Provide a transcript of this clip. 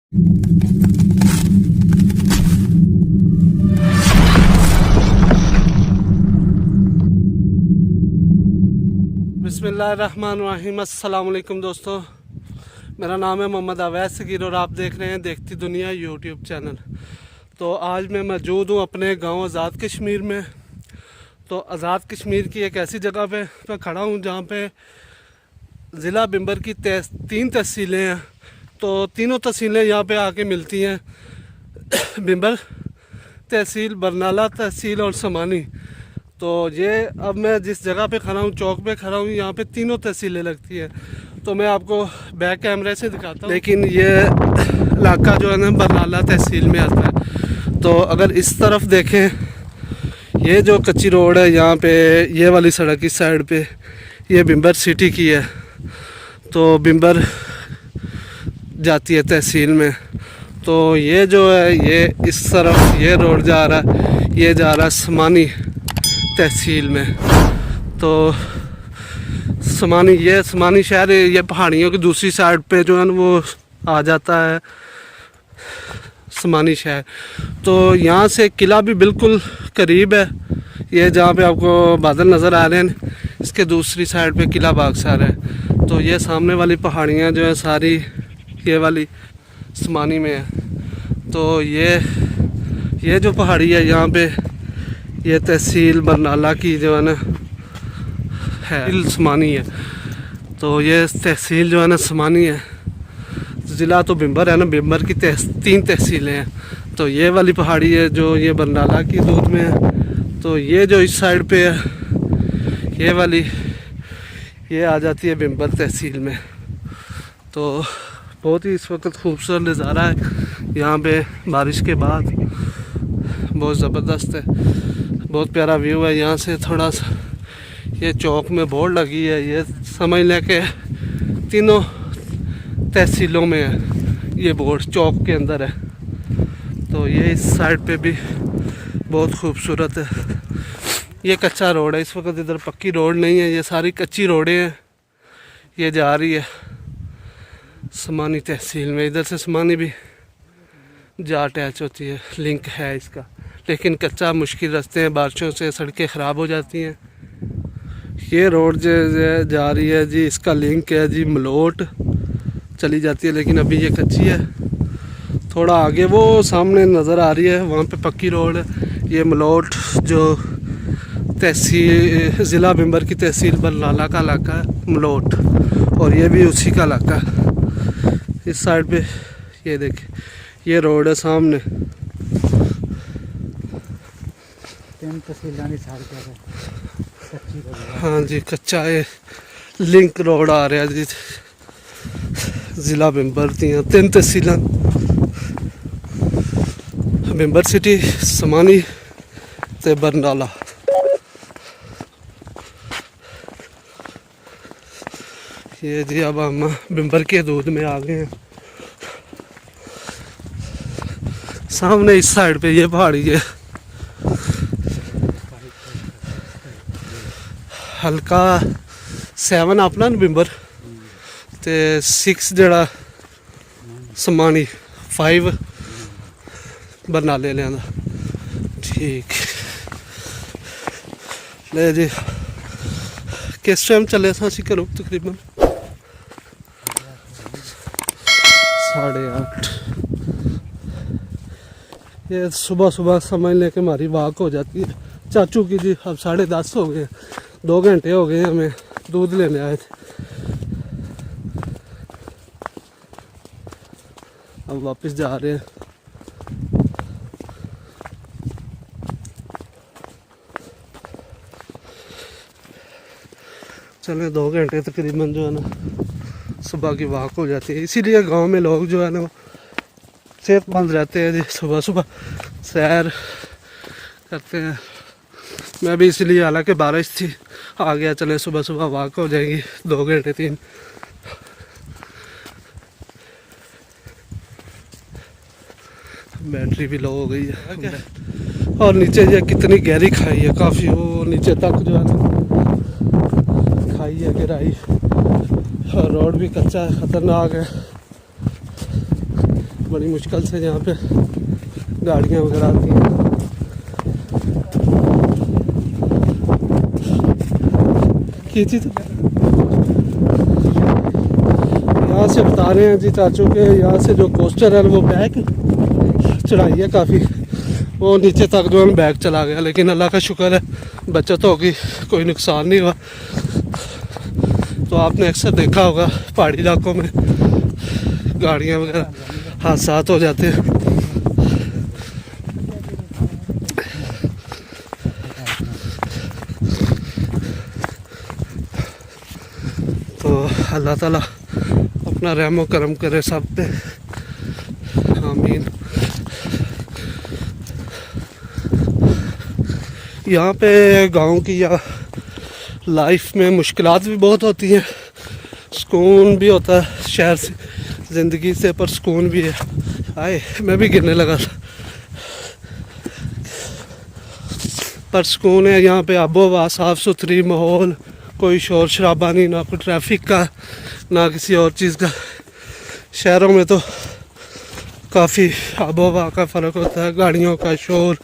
बिस्मिल्लाहिर्रहमानिर्रहीम। अस्सलाम वालेकुम दोस्तों, मेरा नाम है मोहम्मद अवैस सगीर और आप देख रहे हैं देखती दुनिया यूट्यूब चैनल। तो आज मैं मौजूद हूँ अपने गांव आज़ाद कश्मीर में। तो आज़ाद कश्मीर की एक ऐसी जगह पे मैं खड़ा हूँ जहाँ पे ज़िला बिम्बर की 3 तहसीलें हैं। तो तीनों तहसीलें यहाँ पे आके मिलती हैं, बिम्बर तहसील, बरनाला तहसील और समानी। तो ये अब मैं जिस जगह पे खड़ा हूँ, चौक पे खड़ा हूँ, यहाँ पे तीनों तहसीलें लगती हैं। तो मैं आपको बैक कैमरे से दिखाता हूँ, लेकिन ये इलाका जो है ना बरनाला तहसील में आता है। तो अगर इस तरफ देखें, ये जो कच्ची रोड है यहाँ पे, ये वाली सड़क इस साइड पे, ये बिम्बर सिटी की है। तो बिम्बर जाती है तहसील में। तो ये जो है ये इस तरफ ये रोड जा रहा है, ये जा रहा है समानी तहसील में। तो समानी शहर ये पहाड़ियों की दूसरी साइड पे जो है ना वो आ जाता है समानी शहर। तो यहाँ से किला भी बिल्कुल करीब है, ये जहाँ पे आपको बादल नज़र आ रहे हैं, इसके दूसरी साइड पे किला बागसार है। तो ये सामने वाली पहाड़ियाँ जो है सारी ये वाली समानी में है। तो ये जो पहाड़ी है यहाँ पे, ये तहसील बरनाला की जो है ना है समानी है। तो ये तहसील जो है ना समानी है। ज़िला तो बिम्बर है ना, बिम्बर की 3 तहसीलें हैं। तो ये वाली पहाड़ी है जो ये बरनाला की दूध में है। तो ये जो इस साइड पे है, ये वाली ये आ जाती है बिम्बर तहसील में। तो बहुत ही इस वक्त खूबसूरत नज़ारा है यहाँ पे, बारिश के बाद बहुत ज़बरदस्त है, बहुत प्यारा व्यू है। यहाँ से थोड़ा सा ये चौक में बोर्ड लगी है, ये समझ लें कि तीनों तहसीलों में है, ये बोर्ड चौक के अंदर है। तो ये इस साइड पे भी बहुत खूबसूरत है। ये कच्चा रोड है इस वक्त, इधर पक्की रोड नहीं है, ये सारी कच्ची रोडें हैं। ये जा रही है समानी तहसील में, इधर से समानी भी जा अटैच होती है, लिंक है इसका। लेकिन कच्चा मुश्किल रास्ते हैं, बारिशों से सड़कें ख़राब हो जाती हैं। ये रोड जो जा रही है जी, इसका लिंक है जी मलोट चली जाती है, लेकिन अभी ये कच्ची है। थोड़ा आगे वो सामने नज़र आ रही है, वहाँ पे पक्की रोड है। ये मलोट जो तहसील ज़िला बिम्बर की तहसील बरनाला का इलाका है मलोट, और ये भी उसी का इलाका है। इस साइड पे ये देखिए, ये रोड है सामने। हाँ जी, कच्चा है, लिंक रोड आ रहा जी ज़िला बिम्बर दियाँ 3 तहसीलां, बिम्बर सिटी, समानी ते बरनाला। ये जी अब हम बिम्बर के दूध में आ गए हैं। सामने इस साइड पे ये पहाड़ी है, हल्का 7 अपना बिम्बर ते 6 जड़ा समानी 5 बरनाले लिया। ठीक ले जी, किस टाइम चले असी घरों? तकरीबन 8:30। ये सुबह सुबह समझ लें कि हमारी वॉक हो जाती है चाचू की जी। अब 10:30 हो गए, 2 घंटे हो गए हमें दूध लेने आए थे। अब वापस जा रहे हैं। चलें 2 घंटे तकरीबन जो है ना सुबह की वॉक हो जाती है। इसीलिए गांव में लोग जो है ना सेहतमंद रहते हैं जी, सुबह सुबह सैर करते हैं। मैं भी इसलिए, हालांकि बारिश थी, आ गया चले सुबह सुबह वॉक हो जाएगी 2 घंटे 3। बैटरी भी लो हो गई है। और नीचे ये कितनी गहरी खाई है, काफ़ी वो नीचे तक जो है ना खाई है, गहराई। और रोड भी कच्चा है, ख़तरनाक है, बड़ी मुश्किल से यहाँ पे गाड़ियाँ वगैरह आती हैं। ये चीज़ यहाँ से बता रहे हैं जी चाचू के, यहाँ से जो कोस्टर है वो बैग चढ़ाई है काफ़ी, वो नीचे तक जो है बैग चला गया, लेकिन अल्लाह का शुक्र है बचत होगी, कोई नुकसान नहीं हुआ। तो आपने अक्सर देखा होगा पहाड़ी इलाकों में गाड़ियाँ वगैरह हादसात हो जाते हैं। तो अल्लाह ताला अपना रहम व करम करे सब पे, आमीन। यहाँ पे गांव की या लाइफ में मुश्किलात भी बहुत होती हैं, सुकून भी होता है शहर से ज़िंदगी से, पर सुकून भी है। आए मैं भी गिरने लगा था, पर सुकून है यहाँ पे। आबो हवा साफ़ सुथरी, माहौल, कोई शोर शराबा नहीं, ना कोई ट्रैफिक का ना किसी और चीज़ का। शहरों में तो काफ़ी आबो हवा का फ़र्क होता है, गाड़ियों का शोर,